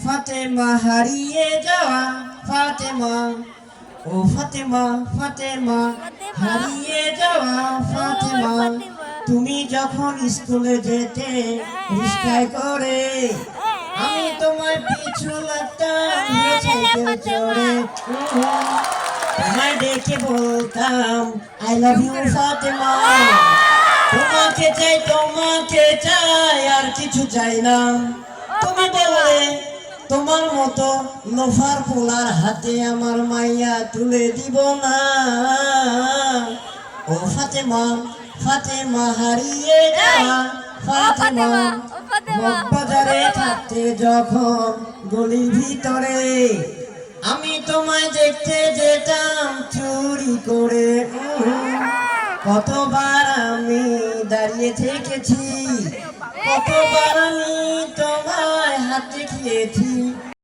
ফাতেমা হারিয়ে যাওয়া ফাতেমা, ও ফাতেমা ফাতেমা হারিয়ে যাওয়া ফাতেমা, তুমি যখন স্কুলে যেতে রিস্কায় করে, আমি তোমার পিছু লাগতাম সাইকেল চড়ে, তোমায় ডেকে বলতাম আই লাভ ইউ ফাতেমা, তোমাকে চাই আর কিছু চাই না। তুমি বললে তোমার মতো লোফার পোলার হাতে আমার মাইয়া তুলে দিব না। ও ফাতেমা ফাতেমা হারিয়ে যাওয়া ফাতেমা, বাজারে থাকতে যখন গলির ভিতরে, আমি তোমায় দেখতে যেতাম চুরি করে, কতবার আমি দাঁড়িয়ে থেকেছি, কতবার আমি তোমায় হাত দেখিয়েছি।